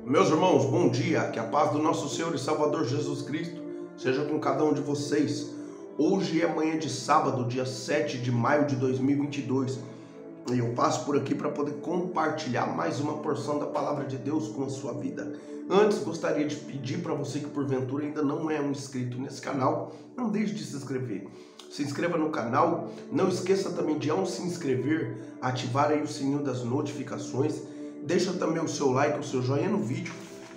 Meus irmãos, bom dia, que a paz do nosso Senhor e Salvador Jesus Cristo seja com cada um de vocês. Hoje é manhã de sábado, dia 7 de maio de 2022, e eu passo por aqui para poder compartilhar mais uma porção da Palavra de Deus com a sua vida. Antes, gostaria de pedir para você que porventura ainda não é um inscrito nesse canal, não deixe de se inscrever. Se inscreva no canal, não esqueça também de ao se inscrever, ativar aí o sininho das notificações. Deixa também o seu like, o seu joinha no vídeo.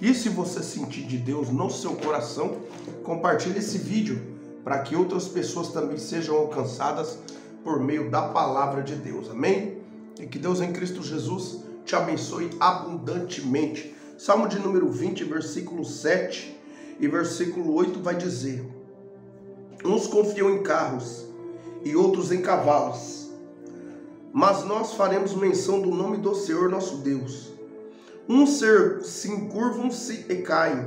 E se você sentir de Deus no seu coração, compartilhe esse vídeo para que outras pessoas também sejam alcançadas por meio da palavra de Deus. Amém? E que Deus em Cristo Jesus te abençoe abundantemente. Salmo de número 20, versículo 7 e versículo 8 vai dizer: uns confiam em carros e outros em cavalos, mas nós faremos menção do nome do Senhor nosso Deus. Uns se encurvam-se e caem,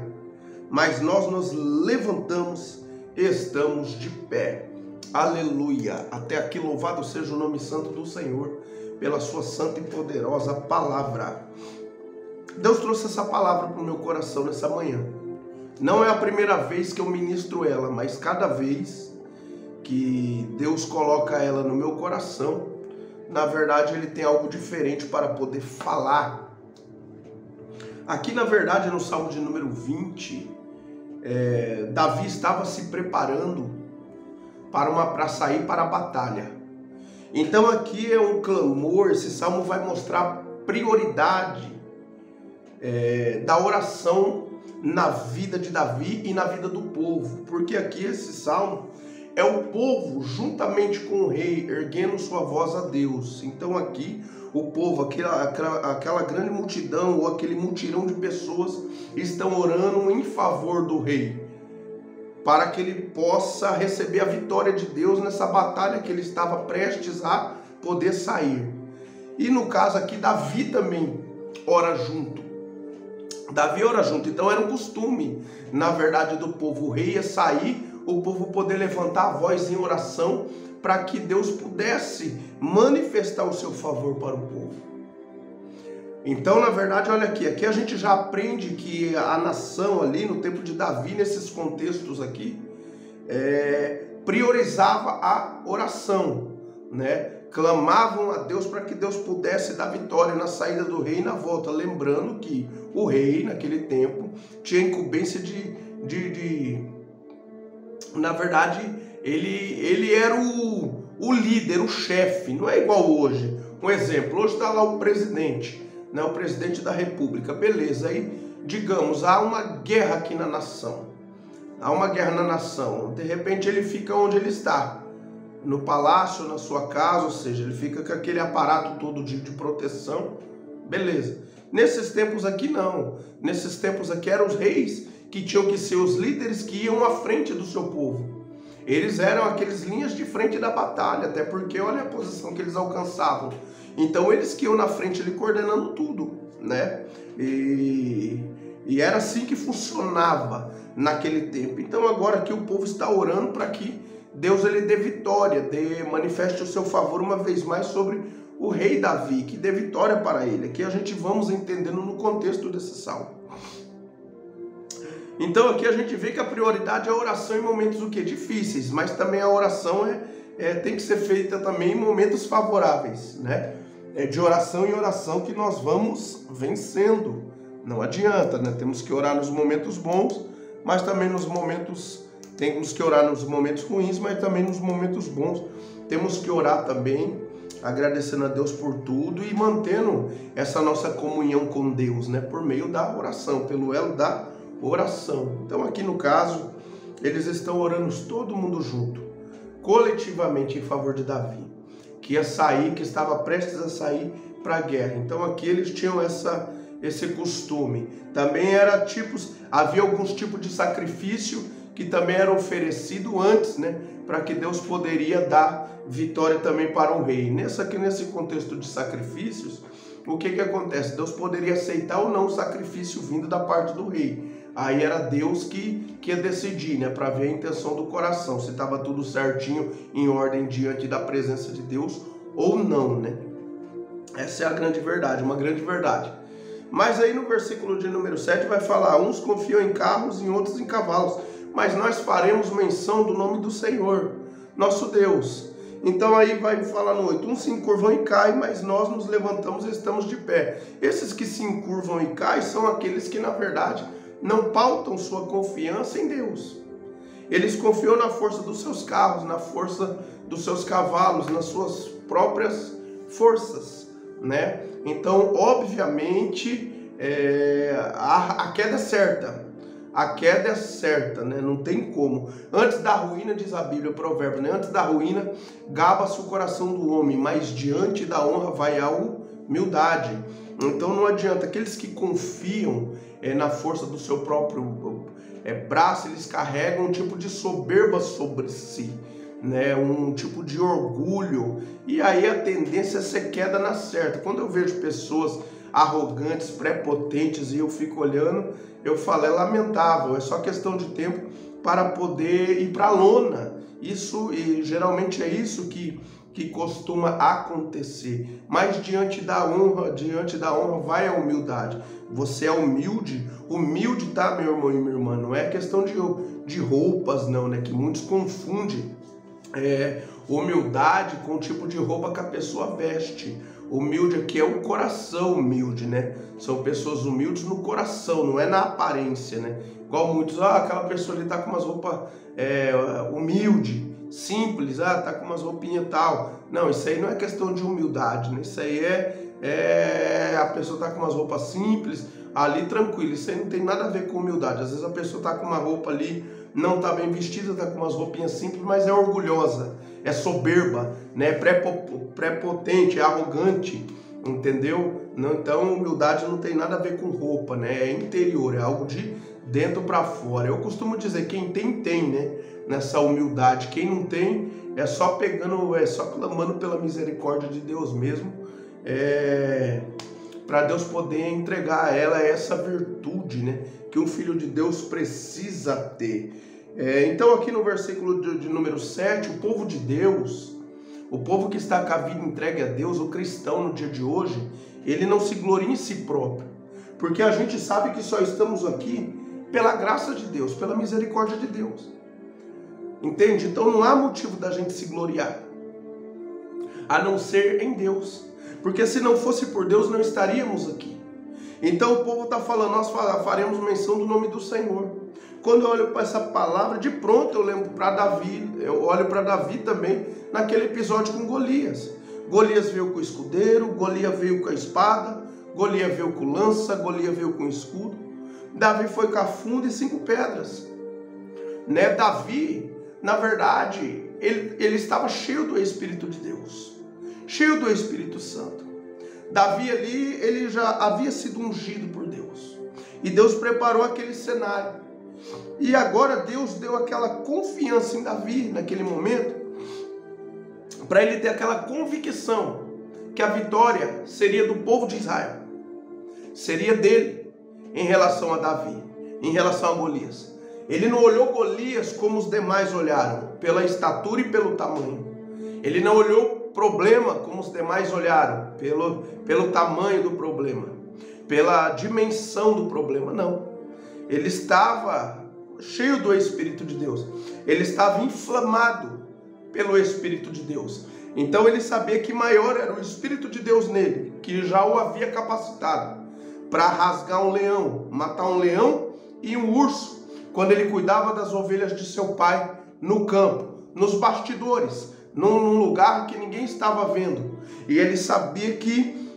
mas nós nos levantamos e estamos de pé. Aleluia! Até aqui louvado seja o nome santo do Senhor, pela sua santa e poderosa palavra. Deus trouxe essa palavra para o meu coração nessa manhã. Não é a primeira vez que eu ministro ela, mas cada vez que Deus coloca ela no meu coração, na verdade, ele tem algo diferente para poder falar. Aqui, na verdade, no Salmo de número 20, Davi estava se preparando para sair para a batalha. Então, aqui é um clamor, esse Salmo vai mostrar a prioridade da oração na vida de Davi e na vida do povo. Porque aqui, esse Salmo é o povo, juntamente com o rei, erguendo sua voz a Deus. Então aqui, o povo, aquela grande multidão, ou aquele mutirão de pessoas, estão orando em favor do rei, para que ele possa receber a vitória de Deus nessa batalha que ele estava prestes a poder sair. E no caso aqui, Davi também ora junto. Davi ora junto, então era um costume, na verdade, do povo. O rei ia sair, o povo poder levantar a voz em oração para que Deus pudesse manifestar o seu favor para o povo. Então, na verdade, olha aqui a gente já aprende que a nação ali no tempo de Davi, nesses contextos aqui, priorizava a oração, né? Clamavam a Deus para que Deus pudesse dar vitória na saída do rei e na volta. Lembrando que o rei, naquele tempo, tinha incumbência na verdade, ele era o líder, o chefe, não é igual hoje. Um exemplo, hoje está lá o presidente, né, o presidente da república, beleza, aí, digamos, há uma guerra aqui na nação, de repente ele fica onde ele está, no palácio, na sua casa, ou seja, ele fica com aquele aparato todo de proteção, beleza. Nesses tempos aqui não, nesses tempos aqui eram os reis que tinham que ser os líderes que iam à frente do seu povo. Eles eram aqueles linhas de frente da batalha, até porque olha a posição que eles alcançavam. Então eles que iam na frente ali coordenando tudo, né? E era assim que funcionava naquele tempo. Então agora aqui o povo está orando para que Deus ele dê vitória, manifeste o seu favor uma vez mais sobre o rei Davi, que dê vitória para ele. Aqui a gente vamos entendendo no contexto desse salmo. Então aqui a gente vê que a prioridade é a oração em momentos difíceis, mas também a oração tem que ser feita também em momentos favoráveis, né? É de oração em oração que nós vamos vencendo. Não adianta, né? Temos que orar nos momentos bons, mas também temos que orar nos momentos ruins, mas também nos momentos bons. Temos que orar também, agradecendo a Deus por tudo e mantendo essa nossa comunhão com Deus, né? Por meio da oração, pelo elo da oração. Então aqui no caso, eles estão orando todo mundo junto, coletivamente em favor de Davi, que ia sair, que estava prestes a sair para a guerra. Então aqui eles tinham esse costume. Também havia alguns tipos de sacrifício que também era oferecido antes, né, para que Deus poderia dar vitória também para o rei. Nesse contexto de sacrifícios, o que acontece? Deus poderia aceitar ou não o sacrifício vindo da parte do rei. Aí era Deus que ia decidir, né, para ver a intenção do coração, se estava tudo certinho, em ordem diante da presença de Deus ou não, né? Essa é a grande verdade, uma grande verdade. Mas aí no versículo de número 7 vai falar: uns confiam em carros e outros em cavalos, mas nós faremos menção do nome do Senhor, nosso Deus. Então aí vai falar no 8: uns se encurvam e caem, mas nós nos levantamos e estamos de pé. Esses que se encurvam e caem são aqueles que na verdade não pautam sua confiança em Deus. Eles confiam na força dos seus carros, na força dos seus cavalos, nas suas próprias forças, né? Então, obviamente, a queda é certa. A queda é certa, né? Não tem como. Antes da ruína, diz a Bíblia, o provérbio, né? Antes da ruína, gaba-se o coração do homem, mas diante da honra vai a humildade. Então não adianta. Aqueles que confiam na força do seu próprio braço, eles carregam um tipo de soberba sobre si, né? Um tipo de orgulho, e aí a tendência é ser queda na certa. Quando eu vejo pessoas arrogantes, prepotentes, e eu fico olhando, eu falo, é lamentável, é só questão de tempo para poder ir para a lona. Isso, e geralmente é isso que costuma acontecer. Mas diante da honra vai a humildade. Você é humilde, tá, meu irmão e minha irmã? Não é questão de roupas, não, né? Que muitos confundem humildade com o tipo de roupa que a pessoa veste. Humilde aqui é o coração humilde, né? São pessoas humildes no coração, não é na aparência, né? Igual muitos, aquela pessoa ali tá com umas roupas humilde, simples, tá com umas roupinhas e tal. Não, isso aí não é questão de humildade, né? Isso aí a pessoa tá com umas roupas simples, ali tranquilo. Isso aí não tem nada a ver com humildade. Às vezes a pessoa tá com uma roupa ali, não tá bem vestida, tá com umas roupinhas simples, mas é orgulhosa, é soberba, né? Prepotente, é arrogante, entendeu? Não, então humildade não tem nada a ver com roupa, né? É interior, é algo de dentro para fora. Eu costumo dizer, quem tem, né? Nessa humildade. Quem não tem, é só clamando pela misericórdia de Deus mesmo, para Deus poder entregar a ela essa virtude, né? Que um filho de Deus precisa ter. Então aqui no versículo de número 7, o povo de Deus, o povo que está com a vida entregue a Deus, o cristão no dia de hoje, ele não se gloria em si próprio, porque a gente sabe que só estamos aqui pela graça de Deus, pela misericórdia de Deus. Entende? Então não há motivo da gente se gloriar, a não ser em Deus, porque se não fosse por Deus não estaríamos aqui. Então o povo está falando, nós faremos menção do nome do Senhor. Quando eu olho para essa palavra, de pronto eu lembro para Davi, eu olho para Davi também, naquele episódio com Golias. Golias veio com o escudeiro, Golias veio com a espada, Golias veio com lança, Golias veio com escudo. Davi foi com a funda e 5 pedras. Né? Davi, na verdade, ele estava cheio do Espírito de Deus, cheio do Espírito Santo. Davi ali, ele já havia sido ungido por Deus. E Deus preparou aquele cenário. E agora Deus deu aquela confiança em Davi, naquele momento, para ele ter aquela convicção que a vitória seria do povo de Israel. Seria dele em relação a Davi, em relação a Golias. Ele não olhou Golias como os demais olharam, pela estatura e pelo tamanho. Ele não olhou problema como os demais olharam, pelo tamanho do problema, pela dimensão do problema, não. Ele estava cheio do Espírito de Deus, ele estava inflamado pelo Espírito de Deus. Então ele sabia que maior era o Espírito de Deus nele, que já o havia capacitado para rasgar um leão, matar um leão e um urso, quando ele cuidava das ovelhas de seu pai no campo, nos bastidores, num lugar que ninguém estava vendo. E ele sabia que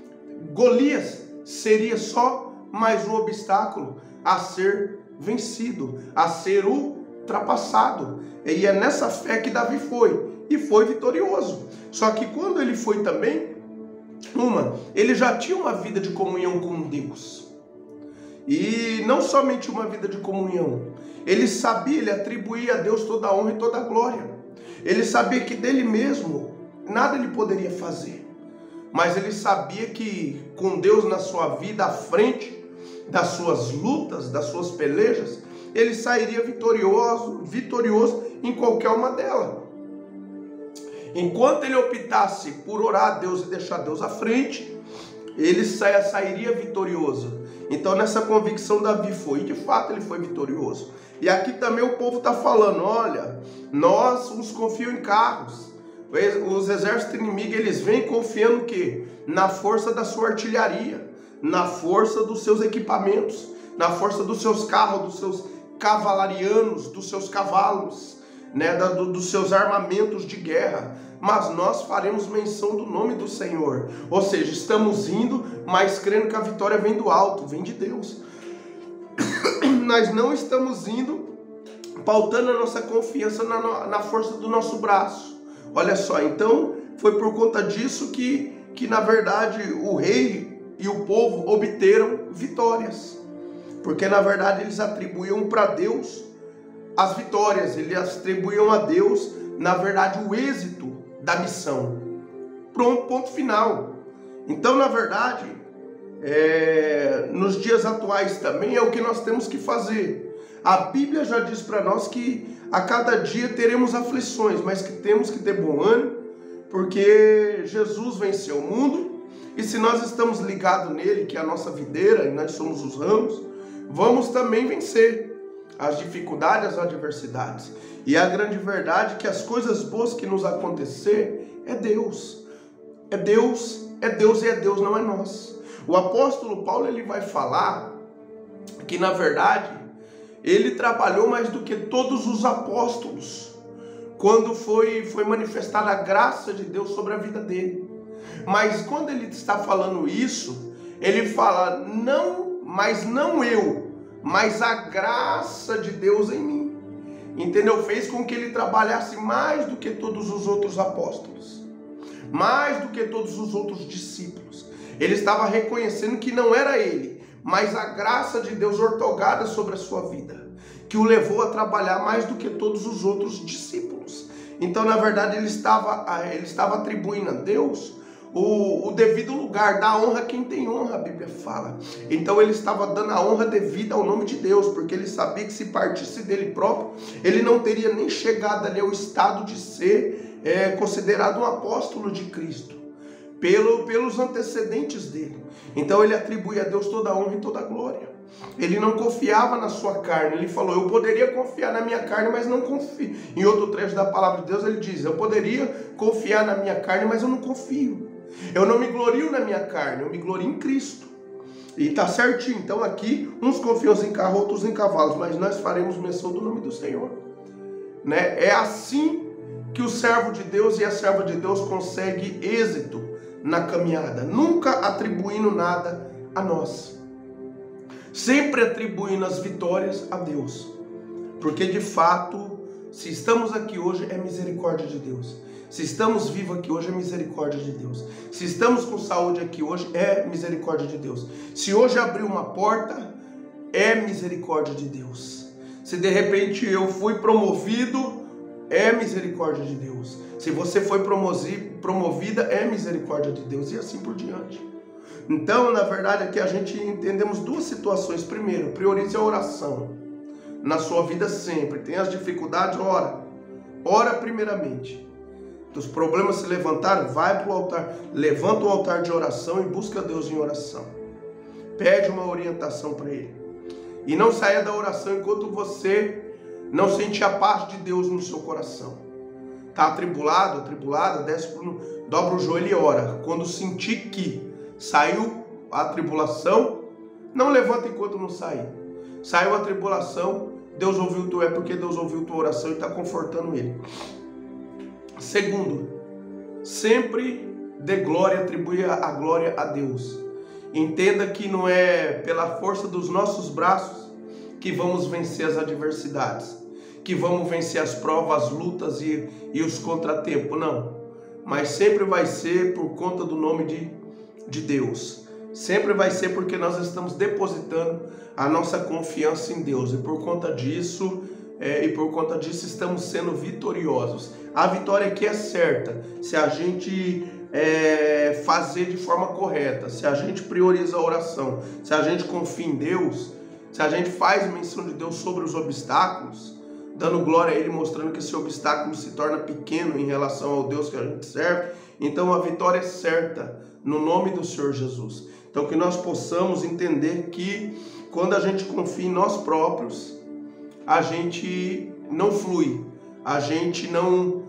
Golias seria só mais um obstáculo a ser vencido, a ser ultrapassado. E é nessa fé que Davi foi, e foi vitorioso. Só que quando ele foi também, ele já tinha uma vida de comunhão com Deus. E não somente uma vida de comunhão, ele sabia, ele atribuía a Deus toda a honra e toda a glória. Ele sabia que dele mesmo nada ele poderia fazer, mas ele sabia que com Deus na sua vida, à frente das suas lutas, das suas pelejas, ele sairia vitorioso em qualquer uma delas. Enquanto ele optasse por orar a Deus e deixar Deus à frente, ele sairia vitorioso. Então nessa convicção Davi foi, e de fato ele foi vitorioso. E aqui também o povo está falando, olha, nós uns confiam em carros. Os exércitos inimigos, eles vêm confiando o quê? Na força da sua artilharia, na força dos seus equipamentos, na força dos seus carros, dos seus cavalarianos, dos seus cavalos, né, dos seus armamentos de guerra. Mas nós faremos menção do nome do Senhor. Ou seja, estamos indo, mas crendo que a vitória vem do alto, vem de Deus. Nós não estamos indo pautando a nossa confiança na força do nosso braço. Olha só, então foi por conta disso que na verdade o rei e o povo obteram vitórias. Porque na verdade eles atribuíam para Deus as vitórias, eles atribuíam a Deus, na verdade, o êxito da missão. Pronto, ponto final. Então, na verdade, nos dias atuais também é o que nós temos que fazer. A Bíblia já diz para nós que a cada dia teremos aflições, mas que temos que ter bom ânimo, porque Jesus venceu o mundo, e se nós estamos ligados nele, que é a nossa videira, e nós somos os ramos, vamos também vencer as dificuldades, as adversidades. E a grande verdade é que as coisas boas que nos acontecer é Deus. É Deus, é Deus e é Deus, não é nós. O apóstolo Paulo, ele vai falar que na verdade ele trabalhou mais do que todos os apóstolos quando foi manifestada a graça de Deus sobre a vida dele. Mas quando ele está falando isso, ele fala, não, mas não eu, mas a graça de Deus em mim. Entendeu? Fez com que ele trabalhasse mais do que todos os outros apóstolos, mais do que todos os outros discípulos. Ele estava reconhecendo que não era ele, mas a graça de Deus ortogada sobre a sua vida, que o levou a trabalhar mais do que todos os outros discípulos. Então, na verdade, ele estava atribuindo a Deus o devido lugar, da honra quem tem honra, a Bíblia fala. Então ele estava dando a honra devida ao nome de Deus, porque ele sabia que se partisse dele próprio, ele não teria nem chegado ali ao estado de ser considerado um apóstolo de Cristo, pelos antecedentes dele. Então ele atribui a Deus toda a honra e toda a glória. Ele não confiava na sua carne. Ele falou, eu poderia confiar na minha carne, mas não confio. Em outro trecho da palavra de Deus ele diz, eu poderia confiar na minha carne, mas eu não confio. Eu não me glorio na minha carne, eu me glorio em Cristo. E está certinho. Então aqui, uns confiam em carro, outros em cavalos, mas nós faremos menção do nome do Senhor. Né? É assim que o servo de Deus e a serva de Deus consegue êxito na caminhada, nunca atribuindo nada a nós, sempre atribuindo as vitórias a Deus, porque de fato, se estamos aqui hoje é misericórdia de Deus. Se estamos vivos aqui hoje é misericórdia de Deus. Se estamos com saúde aqui hoje é misericórdia de Deus. Se hoje abriu uma porta é misericórdia de Deus. Se de repente eu fui promovido é misericórdia de Deus. Se você foi promovida é misericórdia de Deus, e assim por diante. Então, na verdade, aqui a gente entendemos duas situações. Primeiro, priorize a oração na sua vida sempre. Tem as dificuldades, ora primeiramente. Os problemas se levantaram, vai para o altar, levanta o altar de oração e busca Deus em oração. Pede uma orientação para Ele. E não saia da oração enquanto você não sentir a paz de Deus no seu coração. Está atribulado, atribulada, dobra o joelho e ora. Quando sentir que saiu a tribulação, não levanta enquanto não sair. Saiu a tribulação, Deus ouviu porque Deus ouviu tua oração e está confortando Ele. Segundo, sempre dê glória, atribua a glória a Deus. Entenda que não é pela força dos nossos braços que vamos vencer as adversidades, que vamos vencer as provas, as lutas e os contratempos, não. Mas sempre vai ser por conta do nome de Deus. Sempre vai ser porque nós estamos depositando a nossa confiança em Deus. E por conta disso estamos sendo vitoriosos. A vitória aqui é certa se a gente fazer de forma correta, se a gente prioriza a oração, se a gente confia em Deus, se a gente faz menção de Deus sobre os obstáculos, dando glória a Ele, mostrando que esse obstáculo se torna pequeno em relação ao Deus que a gente serve. Então a vitória é certa no nome do Senhor Jesus. Então que nós possamos entender que quando a gente confia em nós próprios, a gente não flui, a gente não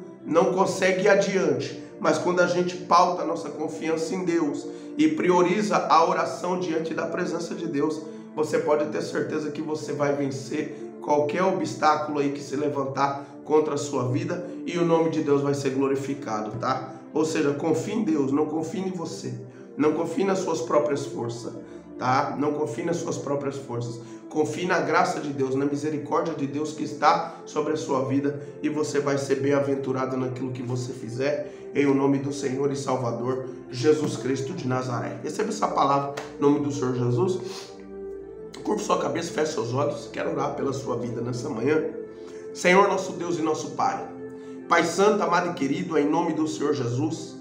consegue ir adiante. Mas quando a gente pauta a nossa confiança em Deus e prioriza a oração diante da presença de Deus, você pode ter certeza que você vai vencer qualquer obstáculo aí que se levantar contra a sua vida e o nome de Deus vai ser glorificado, tá? Ou seja, confie em Deus, não confie em você, não confie nas suas próprias forças, tá? Não confie nas suas próprias forças. Confie na graça de Deus, na misericórdia de Deus que está sobre a sua vida e você vai ser bem-aventurado naquilo que você fizer, em o nome do Senhor e Salvador Jesus Cristo de Nazaré. Receba essa palavra em nome do Senhor Jesus. Curva sua cabeça, feche seus olhos. Quero orar pela sua vida nessa manhã. Senhor, nosso Deus e nosso Pai, Pai Santo, amado e querido, em nome do Senhor Jesus,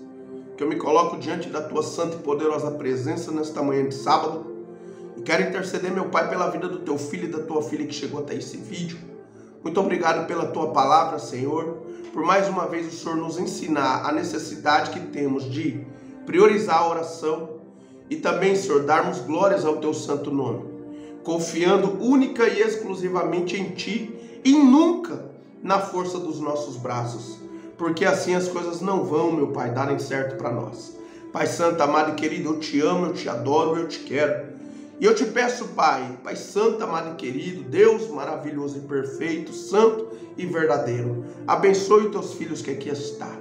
que eu me coloco diante da tua santa e poderosa presença nesta manhã de sábado. E quero interceder, meu Pai, pela vida do teu filho e da tua filha que chegou até esse vídeo. Muito obrigado pela tua palavra, Senhor. Por mais uma vez o Senhor nos ensinar a necessidade que temos de priorizar a oração e também, Senhor, darmos glórias ao teu santo nome, confiando única e exclusivamente em ti e nunca na força dos nossos braços, porque assim as coisas não vão, meu Pai, darem certo para nós. Pai Santo, amado e querido, eu te amo, eu te adoro, eu te quero. E eu te peço, Pai, Pai Santo, amado e querido, Deus maravilhoso e perfeito, santo e verdadeiro, abençoe os teus filhos que aqui estão.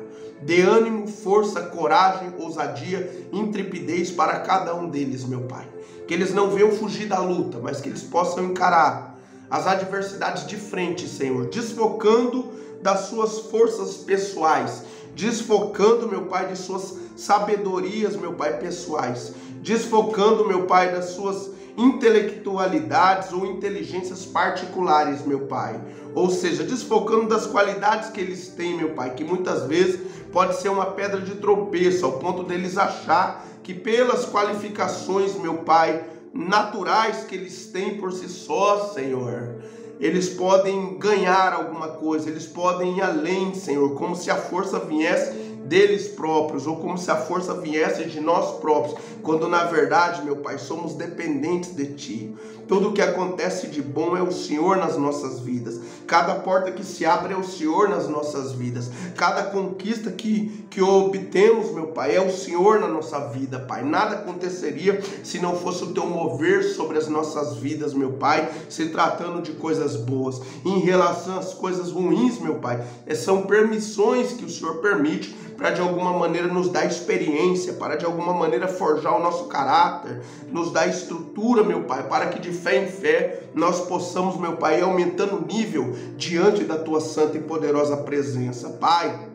Dê ânimo, força, coragem, ousadia, intrepidez para cada um deles, meu Pai. Que eles não venham fugir da luta, mas que eles possam encarar as adversidades de frente, Senhor, desfocando das suas forças pessoais, desfocando, meu Pai, de suas sabedorias, meu Pai, pessoais, desfocando, meu Pai, das suas intelectualidades ou inteligências particulares, meu Pai. Ou seja, desfocando das qualidades que eles têm, meu Pai, que muitas vezes pode ser uma pedra de tropeço, ao ponto deles achar que pelas qualificações, meu Pai, naturais que eles têm por si só, Senhor, eles podem ganhar alguma coisa, eles podem ir além, Senhor, como se a força viesse deles próprios, ou como se a força viesse de nós próprios, quando na verdade, meu Pai, somos dependentes de Ti. Tudo o que acontece de bom é o Senhor nas nossas vidas. Cada porta que se abre é o Senhor nas nossas vidas. Cada conquista que obtemos, meu Pai, é o Senhor na nossa vida, Pai. Nada aconteceria se não fosse o Teu mover sobre as nossas vidas, meu Pai, se tratando de coisas boas. Em relação às coisas ruins, meu Pai, são permissões que o Senhor permite para de alguma maneira nos dar experiência, para de alguma maneira forjar o nosso caráter, nos dar estrutura, meu Pai, para que de fé em fé nós possamos, meu Pai, ir aumentando o nível diante da Tua santa e poderosa presença. Pai,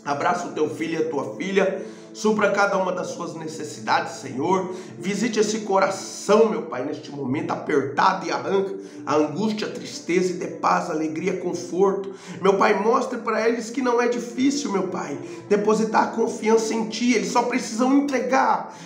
abraça o Teu filho e a Tua filha, supra cada uma das suas necessidades, Senhor. Visite esse coração, meu Pai, neste momento apertado, e arranca a angústia, a tristeza, e dê paz, alegria, conforto. Meu Pai, mostre para eles que não é difícil, meu Pai, depositar a confiança em Ti. Eles só precisam entregar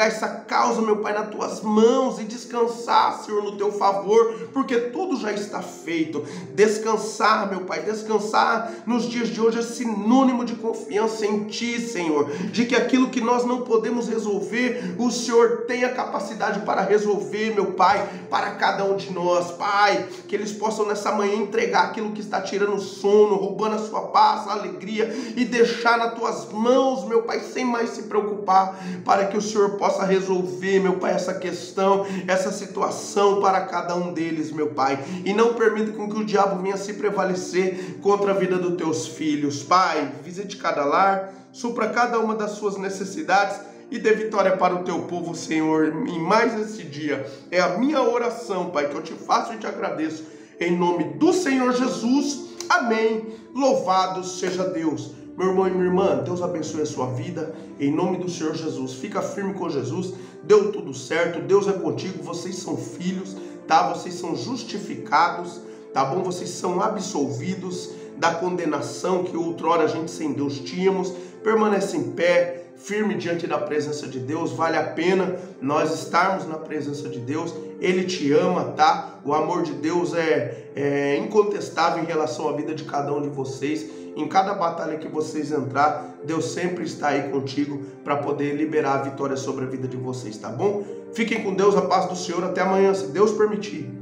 essa causa, meu Pai, nas Tuas mãos e descansar, Senhor, no Teu favor, porque tudo já está feito. Descansar, meu Pai, descansar nos dias de hoje é sinônimo de confiança em Ti, Senhor, de que aquilo que nós não podemos resolver, o Senhor tem a capacidade para resolver, meu Pai, para cada um de nós, Pai, que eles possam nessa manhã entregar aquilo que está tirando o sono, roubando a sua paz, a alegria, e deixar nas Tuas mãos, meu Pai, sem mais se preocupar, para que o Senhor possa resolver, meu Pai, essa questão, essa situação para cada um deles, meu Pai, e não permita com que o diabo venha se prevalecer contra a vida dos Teus filhos. Pai, visite cada lar, supra cada uma das suas necessidades e dê vitória para o Teu povo, Senhor, em mais esse dia. É a minha oração, Pai, que eu te faço e te agradeço, em nome do Senhor Jesus. Amém. Louvado seja Deus. Meu irmão e minha irmã, Deus abençoe a sua vida, em nome do Senhor Jesus. Fica firme com Jesus, deu tudo certo, Deus é contigo, vocês são filhos, tá? Vocês são justificados, tá bom? Vocês são absolvidos da condenação que outrora a gente sem Deus tínhamos. Permanece em pé, firme diante da presença de Deus. Vale a pena nós estarmos na presença de Deus. Ele te ama, tá? O amor de Deus é incontestável em relação à vida de cada um de vocês. Em cada batalha que vocês entrar, Deus sempre está aí contigo para poder liberar a vitória sobre a vida de vocês, tá bom? Fiquem com Deus, a paz do Senhor. Até amanhã, se Deus permitir.